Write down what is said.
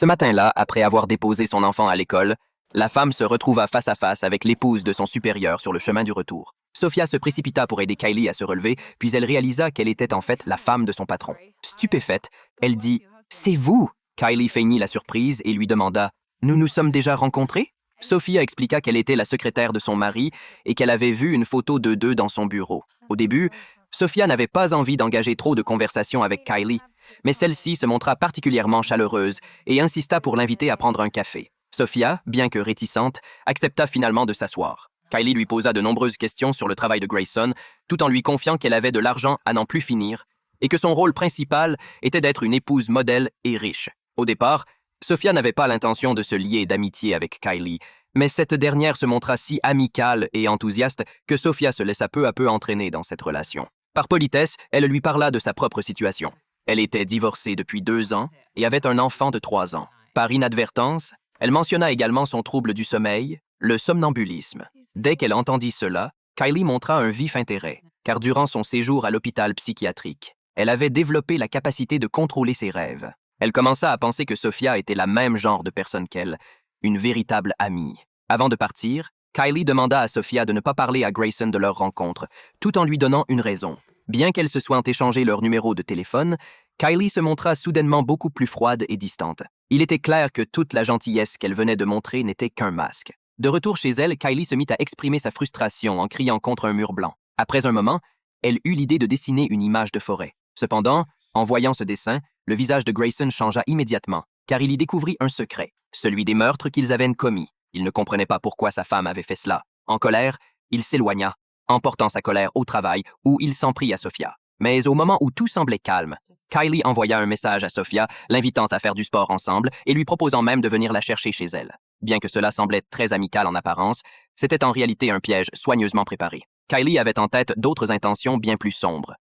Ce matin-là, après avoir déposé son enfant à l'école, la femme se retrouva face à face avec l'épouse de son supérieur sur le chemin du retour. Sophia se précipita pour aider Kylie à se relever, puis elle réalisa qu'elle était en fait la femme de son patron. Stupéfaite, elle dit « C'est vous !» Kylie feignit la surprise et lui demanda « Nous nous sommes déjà rencontrés ?» Sophia expliqua qu'elle était la secrétaire de son mari et qu'elle avait vu une photo d'eux deux dans son bureau. Au début, Sophia n'avait pas envie d'engager trop de conversation avec Kylie, mais celle-ci se montra particulièrement chaleureuse et insista pour l'inviter à prendre un café. Sophia, bien que réticente, accepta finalement de s'asseoir. Kylie lui posa de nombreuses questions sur le travail de Grayson, tout en lui confiant qu'elle avait de l'argent à n'en plus finir et que son rôle principal était d'être une épouse modèle et riche. Au départ, Sophia n'avait pas l'intention de se lier d'amitié avec Kylie, mais cette dernière se montra si amicale et enthousiaste que Sophia se laissa peu à peu entraîner dans cette relation. Par politesse, elle lui parla de sa propre situation. Elle était divorcée depuis 2 ans et avait un enfant de 3 ans. Par inadvertance, elle mentionna également son trouble du sommeil, le somnambulisme. Dès qu'elle entendit cela, Kylie montra un vif intérêt, car durant son séjour à l'hôpital psychiatrique, elle avait développé la capacité de contrôler ses rêves. Elle commença à penser que Sophia était la même genre de personne qu'elle, une véritable amie. Avant de partir, Kylie demanda à Sophia de ne pas parler à Grayson de leur rencontre, tout en lui donnant une raison. Bien qu'elles se soient échangé leur numéro de téléphone, Kylie se montra soudainement beaucoup plus froide et distante. Il était clair que toute la gentillesse qu'elle venait de montrer n'était qu'un masque. De retour chez elle, Kylie se mit à exprimer sa frustration en criant contre un mur blanc. Après un moment, elle eut l'idée de dessiner une image de forêt. Cependant, en voyant ce dessin, le visage de Grayson changea immédiatement, car il y découvrit un secret, celui des meurtres qu'ils avaient commis. Il ne comprenait pas pourquoi sa femme avait fait cela. En colère, il s'éloigna, emportant sa colère au travail où il s'en prit à Sophia. Mais au moment où tout semblait calme, Kylie envoya un message à Sophia, l'invitant à faire du sport ensemble et lui proposant même de venir la chercher chez elle. Bien que cela semblait très amical en apparence, c'était en réalité un piège soigneusement préparé. Kylie avait en tête d'autres intentions bien plus sombres.